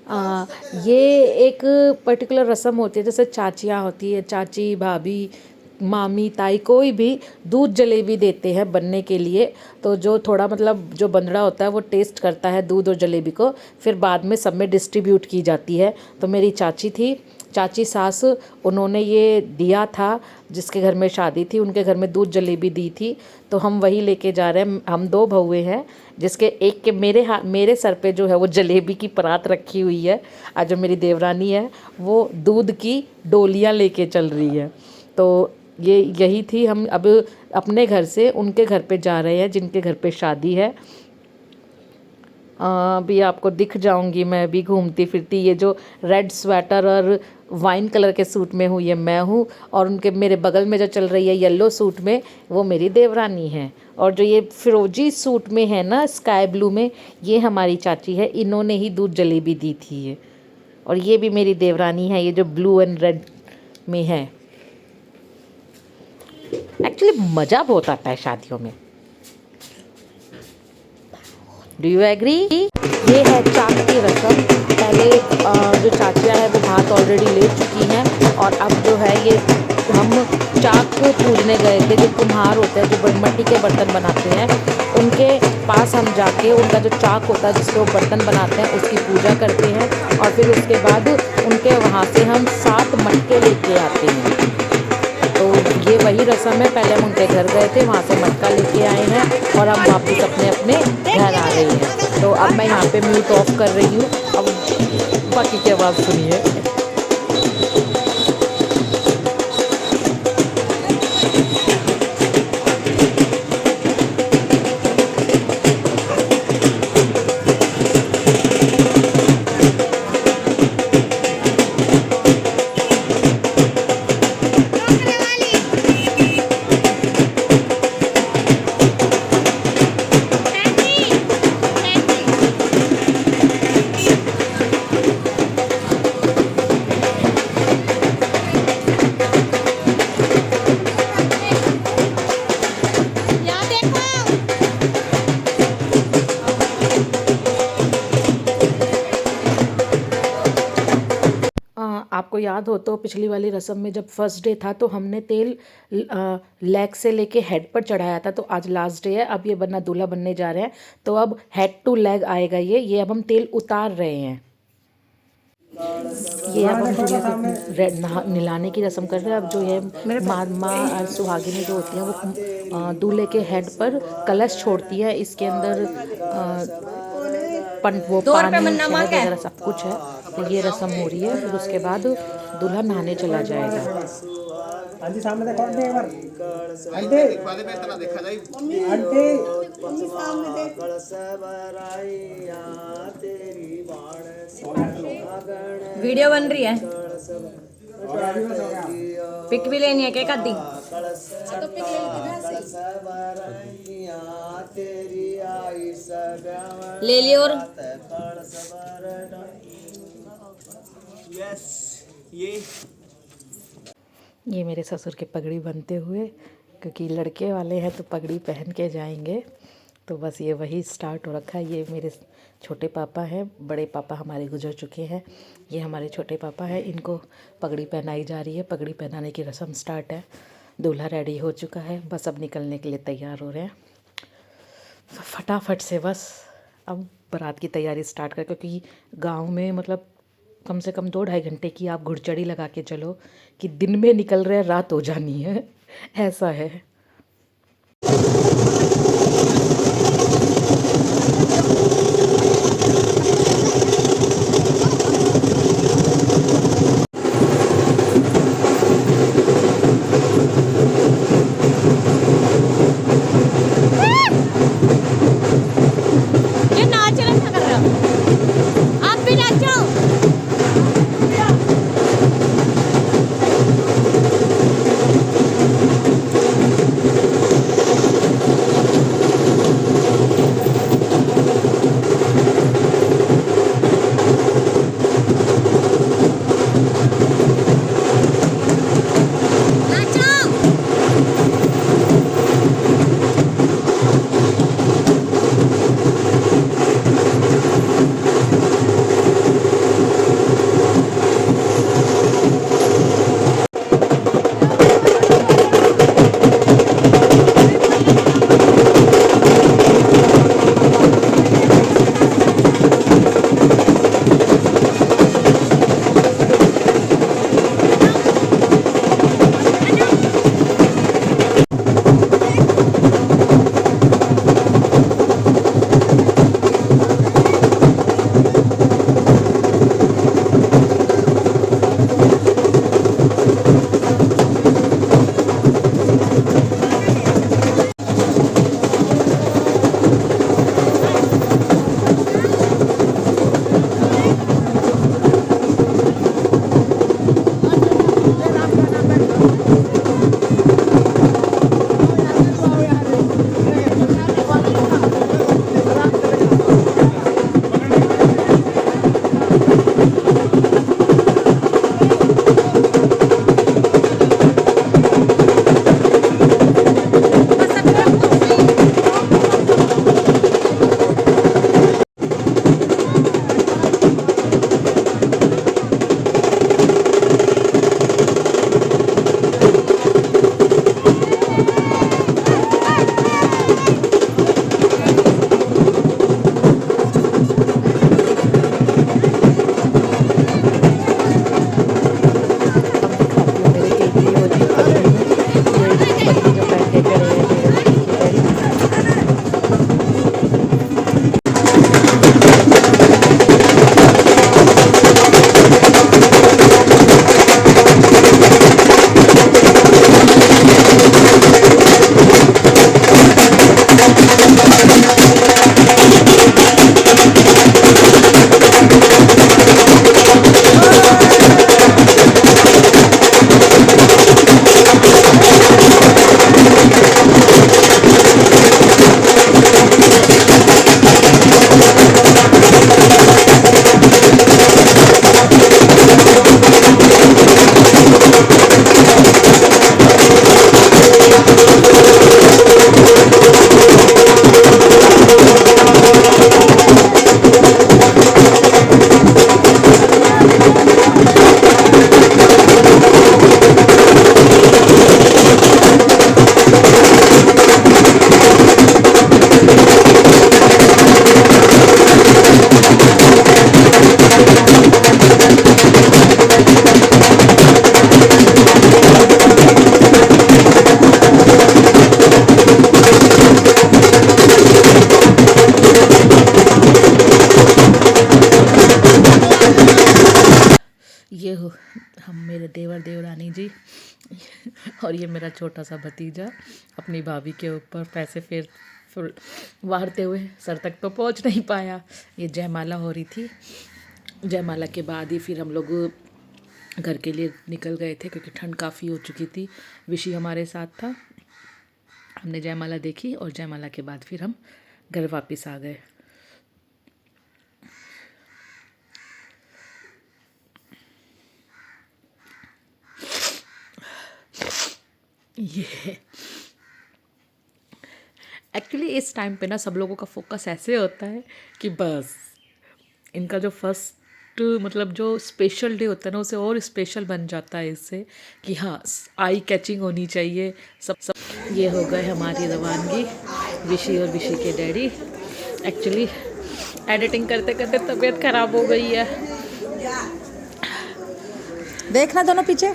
आ, ये एक पर्टिकुलर रस्म होती है, जैसे चाचियाँ होती है, चाची, भाभी, मामी, ताई, कोई भी दूध जलेबी देते हैं बनने के लिए। तो जो थोड़ा मतलब जो बंदड़ा होता है वो टेस्ट करता है दूध और जलेबी को, फिर बाद में सब में डिस्ट्रीब्यूट की जाती है। तो मेरी चाची थी, चाची सास, उन्होंने ये दिया था, जिसके घर में शादी थी उनके घर में दूध जलेबी दी थी। तो हम वही लेके जा रहे हैं। हम दो बहुए हैं, जिसके एक के मेरे सर पे जो है वो जलेबी की परात रखी हुई है, और जो मेरी देवरानी है वो दूध की डोलियाँ लेके चल रही है। तो ये यही थी। हम अब अपने घर से उनके घर पे जा रहे हैं, जिनके घर पे शादी है। अभी आपको दिख जाऊंगी मैं भी घूमती फिरती। ये जो रेड स्वेटर और वाइन कलर के सूट में हूँ ये मैं हूँ, और उनके मेरे बगल में जो चल रही है येलो सूट में वो मेरी देवरानी है, और जो ये फिरोजी सूट में है ना स्काई ब्लू में, ये हमारी चाची है। इन्होंने ही दूध जलेबी दी थी ये, और ये भी मेरी देवरानी है, ये जो ब्लू एंड रेड में है। एक्चुअली मज़ा बहुत आता है शादियों में। Do you agree? ये है चाक की रस्म। पहले जो चाचियाँ हैं वो भात ऑलरेडी ले चुकी हैं, और अब जो है ये हम चाक को पूजने गए थे। जो कुम्हार होते हैं जो मिट्टी के बर्तन बनाते हैं, उनके पास हम जाके उनका जो चाक होता है जिससे वो बर्तन बनाते हैं उसकी पूजा करते हैं, और फिर उसके बाद उनके वहाँ से हम 7 मटके लेके आते हैं। तो ये वही रस्म है। पहले हम उनके घर गए थे, वहाँ से मटका लेके आए हैं, और हम वापस अपने अपने घर आ रहे हैं। तो अब मैं यहाँ पे म्यूट ऑफ कर रही हूँ, अब बाकी की आवाज़ सुनिए। आपको याद हो तो पिछली वाली रस्म में जब फर्स्ट डे था तो हमने तेल लेग से लेके हेड पर चढ़ाया था। तो आज लास्ट डे है, अब ये बनना दूल्हा बनने जा रहे हैं, तो अब हेड टू लेग आएगा ये अब हम तेल उतार रहे हैं। ये अब हम दूल्हे को नहलाने की रस्म कर रहे हैं। अब जो है माँ सुहागिनी जो होती हैं वो दूल्हे के हेड पर कलश छोड़ती है, इसके अंदर वो पानी शहद वगैरह सब कुछ है। तो ये रस्म हो रही है, फिर उसके बाद दूल्हा नहाने चला जाएगा। आंटी सामने देखो, आंटी एक बार, आंटी आंटी वीडियो बन रही है, पिक भी लेनी है क्या आदि? ले लियो। और ये मेरे ससुर के पगड़ी बनते हुए, क्योंकि लड़के वाले हैं तो पगड़ी पहन के जाएंगे। तो बस ये वही स्टार्ट हो रखा है। ये मेरे छोटे पापा हैं, बड़े पापा हमारे गुजर चुके हैं, ये हमारे छोटे पापा हैं। इनको पगड़ी पहनाई जा रही है, पगड़ी पहनाने की रस्म स्टार्ट है। दूल्हा रेडी हो चुका है, बस अब निकलने के लिए तैयार हो रहे हैं। फटाफट से बस अब बारात की तैयारी स्टार्ट कर, क्योंकि गांव में मतलब कम से कम 2-2.5 घंटे की आप घुड़चड़ी लगा के चलो कि दिन में निकल रहे रात हो जानी है, ऐसा है। ये नाच रहा था, कर रहा आप भी नाचो। ये हो हम मेरे देवर देवरानी जी और ये मेरा छोटा सा भतीजा अपनी भाभी के ऊपर पैसे फेर वारते हुए सर तक तो पहुंच नहीं पाया। ये जयमाला हो रही थी, जयमाला के बाद ही फिर हम लोग घर के लिए निकल गए थे क्योंकि ठंड काफ़ी हो चुकी थी। विशी हमारे साथ था, हमने जयमाला देखी और जयमाला के बाद फिर हम घर वापस आ गए। ये एक्चुअली इस टाइम पे ना सब लोगों का फोकस ऐसे होता है कि बस इनका जो फर्स्ट मतलब जो स्पेशल डे होता है ना उसे और स्पेशल बन जाता है इससे कि हाँ आई कैचिंग होनी चाहिए सब। ये हो गए हमारी रवानगी विशी और विशी के डैडी। एक्चुअली एडिटिंग करते करते तबीयत ख़राब हो गई है, देखना दोनों पीछे।